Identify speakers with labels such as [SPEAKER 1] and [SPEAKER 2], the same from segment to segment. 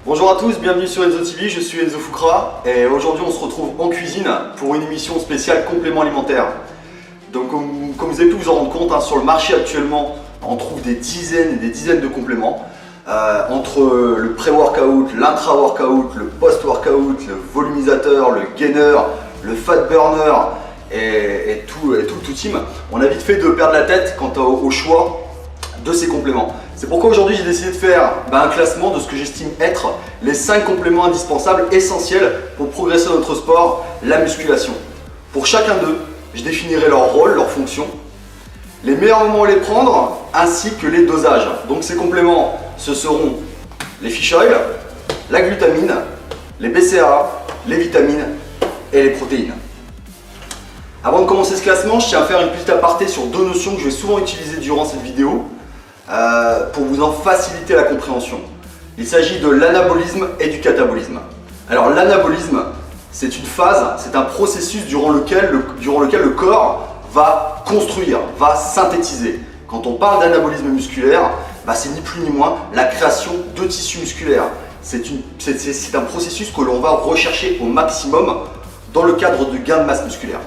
[SPEAKER 1] Bonjour à tous, bienvenue sur Enzo TV, je suis Enzo Foucra et aujourd'hui on se retrouve en cuisine pour une émission spéciale complément alimentaire. Donc comme vous avez pu vous en rendre compte, sur le marché actuellement on trouve des dizaines et des dizaines de compléments entre le pré-workout, l'intra-workout, le post-workout, le volumisateur, le gainer, le fat burner et tout le team. On a vite fait de perdre la tête quant au choix de ces compléments. C'est pourquoi aujourd'hui j'ai décidé de faire un classement de ce que j'estime être les 5 compléments indispensables, essentiels pour progresser dans notre sport, la musculation. Pour chacun d'eux, je définirai leur rôle, leur fonction, les meilleurs moments où les prendre, ainsi que les dosages. Donc ces compléments, ce seront les fish oil, la glutamine, les BCAA, les vitamines et les protéines. Avant de commencer ce classement, je tiens à faire une petite aparté sur deux notions que je vais souvent utiliser durant cette vidéo pour vous en faciliter la compréhension. Il s'agit de l'anabolisme et du catabolisme. Alors l'anabolisme, c'est une phase, c'est un processus durant lequel le corps va construire, va synthétiser. Quand on parle d'anabolisme musculaire, c'est ni plus ni moins la création de tissus musculaires. C'est un processus que l'on va rechercher au maximum dans le cadre du gain de masse musculaire.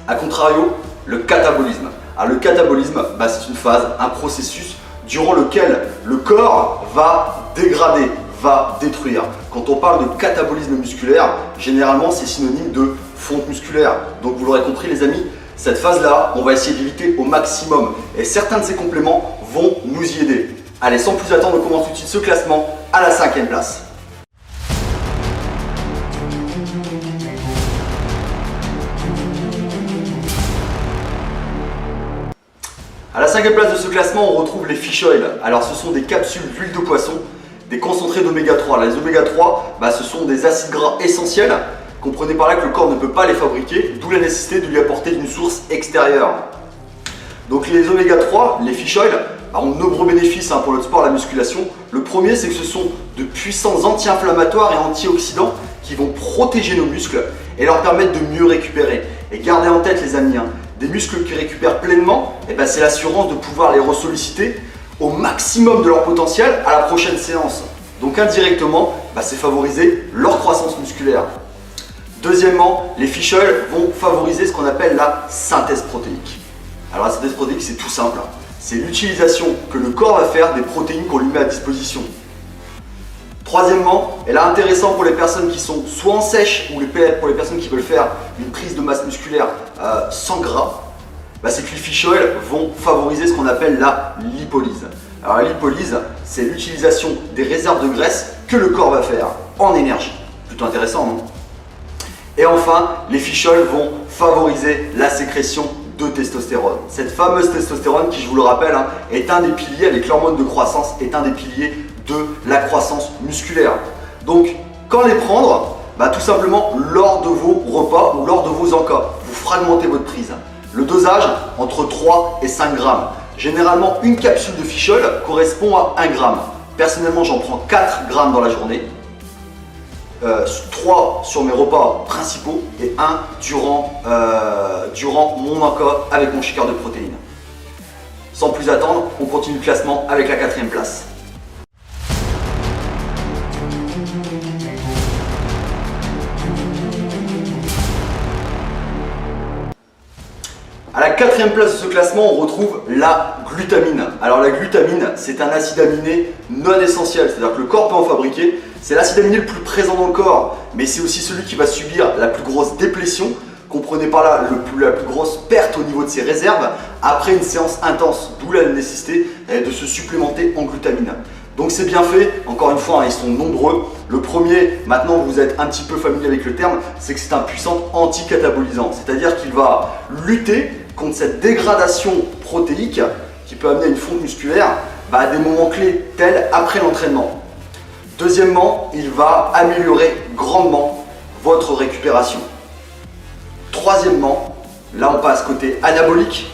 [SPEAKER 1] A contrario, le catabolisme. Alors, le catabolisme, c'est une phase, un processus durant lequel le corps va dégrader, va détruire. Quand on parle de catabolisme musculaire, généralement c'est synonyme de fonte musculaire. Donc vous l'aurez compris les amis, cette phase-là, on va essayer d'éviter au maximum. Et certains de ces compléments vont nous y aider. Allez, sans plus attendre, on commence tout de suite ce classement à la 5e place. À la 5e place de ce classement, on retrouve les fish oil. Alors ce sont des capsules d'huile de poisson, des concentrés d'oméga 3. Les oméga 3, ce sont des acides gras essentiels. Comprenez par là que le corps ne peut pas les fabriquer, d'où la nécessité de lui apporter une source extérieure. Donc les oméga 3, les fish oil, ont de nombreux bénéfices pour notre sport, la musculation. Le premier, c'est que ce sont de puissants anti-inflammatoires et antioxydants qui vont protéger nos muscles et leur permettre de mieux récupérer. Et gardez en tête les amis, des muscles qui récupèrent pleinement, c'est l'assurance de pouvoir les ressolliciter au maximum de leur potentiel à la prochaine séance. Donc indirectement, c'est favoriser leur croissance musculaire. Deuxièmement, les fish oil vont favoriser ce qu'on appelle la synthèse protéique. Alors la synthèse protéique, c'est tout simple. C'est l'utilisation que le corps va faire des protéines qu'on lui met à disposition. Troisièmement, et là intéressant pour les personnes qui sont soit en sèche ou pour les personnes qui veulent faire une prise de masse musculaire sans gras, c'est que les fish oil vont favoriser ce qu'on appelle la lipolyse. Alors la lipolyse, c'est l'utilisation des réserves de graisse que le corps va faire en énergie. Plutôt intéressant, non? Et enfin, les fish oil vont favoriser la sécrétion de testostérone. Cette fameuse testostérone qui, je vous le rappelle, est un des piliers, avec l'hormone de croissance, est un des piliers de la croissance musculaire. Donc, quand les prendre, tout simplement lors de vos repas ou lors de vos encas, vous fragmentez votre prise. Le dosage, entre 3 et 5 grammes. Généralement, une capsule de fish oil correspond à 1 gramme. Personnellement, j'en prends 4 grammes dans la journée. 3 sur mes repas principaux et 1 durant mon encas avec mon shaker de protéines. Sans plus attendre, on continue le classement avec la 4e place. À la 4e place de ce classement, on retrouve la glutamine. Alors la glutamine, c'est un acide aminé non essentiel, c'est-à-dire que le corps peut en fabriquer. C'est l'acide aminé le plus présent dans le corps, mais c'est aussi celui qui va subir la plus grosse déplétion. Comprenez par là la plus grosse perte au niveau de ses réserves après une séance intense, d'où la nécessité de se supplémenter en glutamine. Donc c'est bien fait, encore une fois, ils sont nombreux. Le premier, maintenant vous êtes un petit peu familier avec le terme, c'est que c'est un puissant anticatabolisant, c'est-à-dire qu'il va lutter contre cette dégradation protéique qui peut amener à une fonte musculaire à des moments clés tels après l'entraînement. Deuxièmement, il va améliorer grandement votre récupération. Troisièmement, là on passe côté anabolique,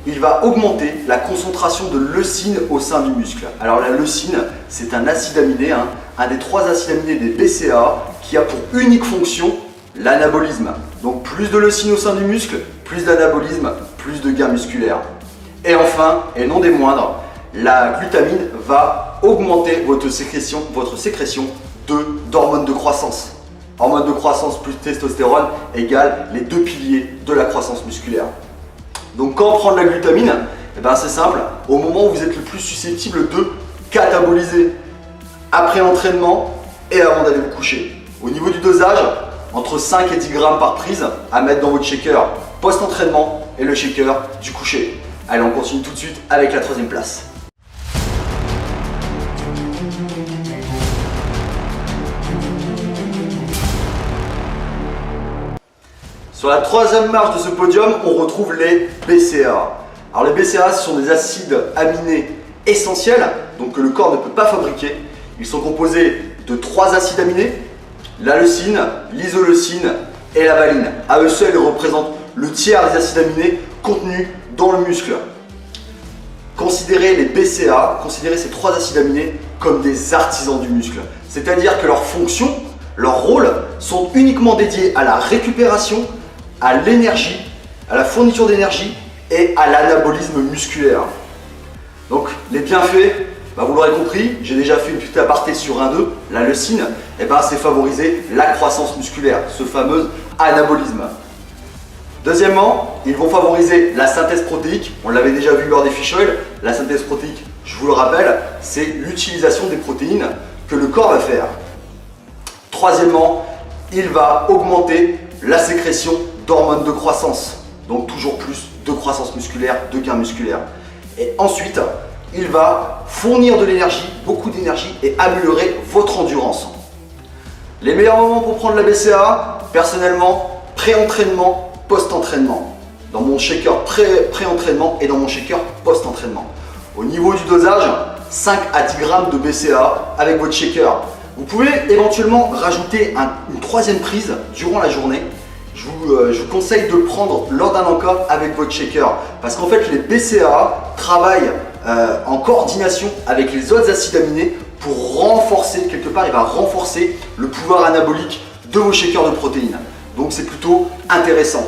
[SPEAKER 1] il va augmenter la concentration de leucine au sein du muscle. Alors la leucine, c'est un acide aminé, un des 3 acides aminés des BCAA qui a pour unique fonction l'anabolisme. Donc plus de leucine au sein du muscle, plus d'anabolisme, plus de gain musculaire. Et enfin, et non des moindres, la glutamine va va augmenter votre sécrétion d'hormones de croissance. Hormones de croissance plus testostérone égale les deux piliers de la croissance musculaire. Donc quand prendre la glutamine, c'est simple, au moment où vous êtes le plus susceptible de cataboliser après l'entraînement et avant d'aller vous coucher. Au niveau du dosage, entre 5 et 10 grammes par prise à mettre dans votre shaker post-entraînement et le shaker du coucher. Allez, on continue tout de suite avec la troisième place. Sur la troisième marche de ce podium, on retrouve les BCAA. Alors les BCAA, ce sont des acides aminés essentiels, donc que le corps ne peut pas fabriquer. Ils sont composés de 3 acides aminés, la leucine, l'isoleucine et la valine. À eux seuls, ils représentent le tiers des acides aminés contenus dans le muscle. Considérez les BCAA, considérez ces 3 acides aminés comme des artisans du muscle. C'est-à-dire que leurs fonctions, leurs rôles sont uniquement dédiés à la récupération, à l'énergie, à la fourniture d'énergie et à l'anabolisme musculaire. Donc les bienfaits, vous l'aurez compris, j'ai déjà fait une petite aparté sur un d'eux, la leucine, c'est favoriser la croissance musculaire, ce fameux anabolisme. Deuxièmement, ils vont favoriser la synthèse protéique, on l'avait déjà vu lors des fish oil, la synthèse protéique, je vous le rappelle, c'est l'utilisation des protéines que le corps va faire. Troisièmement, il va augmenter la sécrétion d'hormones de croissance, donc toujours plus de croissance musculaire, de gains musculaires. Et ensuite, il va fournir de l'énergie, beaucoup d'énergie et améliorer votre endurance. Les meilleurs moments pour prendre la BCAA, personnellement, pré-entraînement, post-entraînement. Dans mon shaker pré-entraînement et dans mon shaker post-entraînement. Au niveau du dosage, 5 à 10 grammes de BCAA avec votre shaker. Vous pouvez éventuellement rajouter une troisième prise durant la journée. Je vous conseille de le prendre lors d'un encas avec votre shaker parce qu'en fait les BCAA travaillent en coordination avec les autres acides aminés pour renforcer, quelque part il va renforcer le pouvoir anabolique de vos shakers de protéines. Donc c'est plutôt intéressant.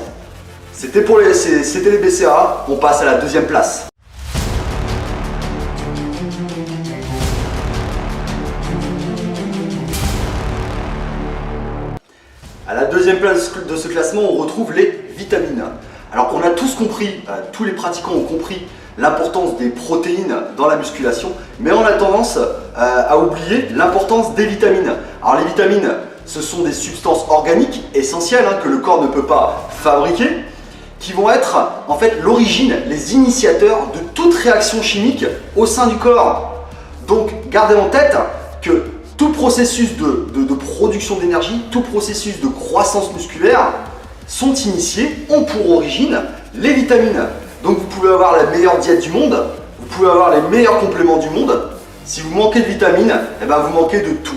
[SPEAKER 1] C'était les BCAA, on passe à la deuxième place. À la deuxième place de ce classement, on retrouve les vitamines. Alors on a tous compris, tous les pratiquants ont compris l'importance des protéines dans la musculation, mais on a tendance à oublier l'importance des vitamines. Alors les vitamines, ce sont des substances organiques essentielles que le corps ne peut pas fabriquer, qui vont être en fait l'origine, les initiateurs de toute réaction chimique au sein du corps. Donc gardez en tête que tout processus de production d'énergie, tout processus de croissance musculaire sont initiés, ont pour origine les vitamines. Donc vous pouvez avoir la meilleure diète du monde, vous pouvez avoir les meilleurs compléments du monde. Si vous manquez de vitamines, vous manquez de tout.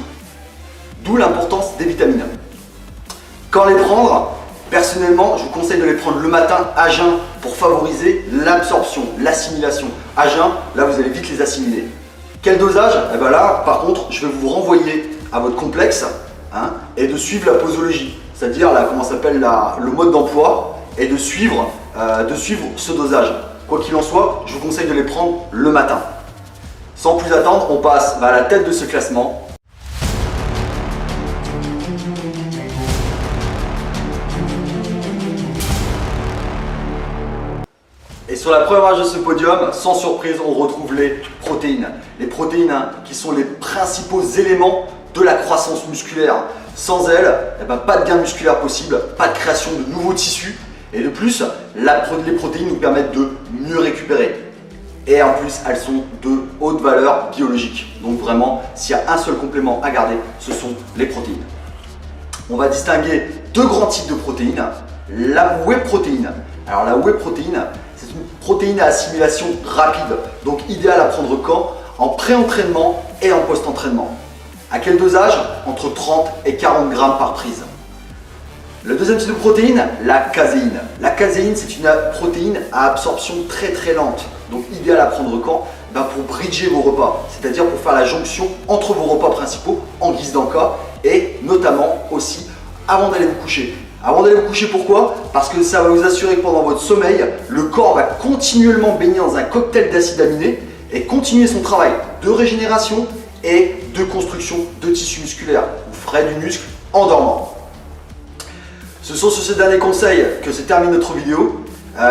[SPEAKER 1] D'où l'importance des vitamines. Quand les prendre, personnellement, je vous conseille de les prendre le matin à jeun pour favoriser l'absorption, l'assimilation. À jeun, là vous allez vite les assimiler. Quel dosage? Là, par contre, je vais vous renvoyer à votre complexe et de suivre la posologie, c'est-à-dire comment s'appelle le mode d'emploi et de suivre ce dosage. Quoi qu'il en soit, je vous conseille de les prendre le matin. Sans plus attendre, on passe à la tête de ce classement. Et sur la première marche de ce podium, sans surprise, on retrouve les protéines. Les protéines qui sont les principaux éléments de la croissance musculaire. Sans elles, pas de gain musculaire possible, pas de création de nouveaux tissus. Et de plus, les protéines nous permettent de mieux récupérer. Et en plus, elles sont de haute valeur biologique. Donc vraiment, s'il y a un seul complément à garder, ce sont les protéines. On va distinguer deux grands types de protéines. La whey protéine. Alors la whey protéine, c'est une protéine à assimilation rapide, donc idéale à prendre quand? En pré-entraînement et en post-entraînement. À quel dosage? Entre 30 et 40 grammes par prise. Le deuxième type de protéine, la caséine. La caséine, c'est une protéine à absorption très lente, donc idéale à prendre quand? Pour bridger vos repas, c'est-à-dire pour faire la jonction entre vos repas principaux en guise d'encas et notamment aussi avant d'aller vous coucher. Avant d'aller vous coucher, pourquoi? Parce que ça va vous assurer que pendant votre sommeil, le corps va continuellement baigner dans un cocktail d'acides aminés et continuer son travail. de régénération et de construction de tissu musculaire. Vous ferez du muscle en dormant. Ce sont sur ces derniers conseils que se termine notre vidéo.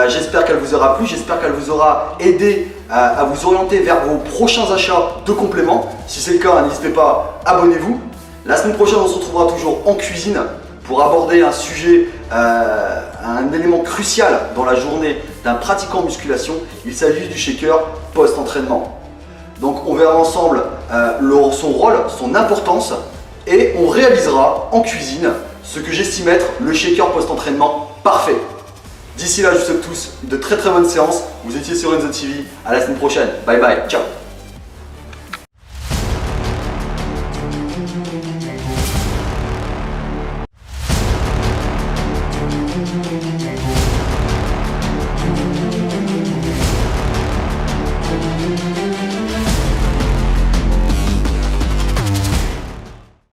[SPEAKER 1] J'espère qu'elle vous aura plu, j'espère qu'elle vous aura aidé à vous orienter vers vos prochains achats de compléments. Si c'est le cas, n'hésitez pas, abonnez-vous. La semaine prochaine, on se retrouvera toujours en cuisine pour aborder un sujet, un élément crucial dans la journée d'un pratiquant en musculation. Il s'agit du shaker post-entraînement. Donc on verra ensemble son rôle, son importance et on réalisera en cuisine ce que j'estime être le shaker post-entraînement parfait. D'ici là, je vous souhaite tous de très bonnes séances. Vous étiez sur Enzo TV. À la semaine prochaine. Bye bye. Ciao.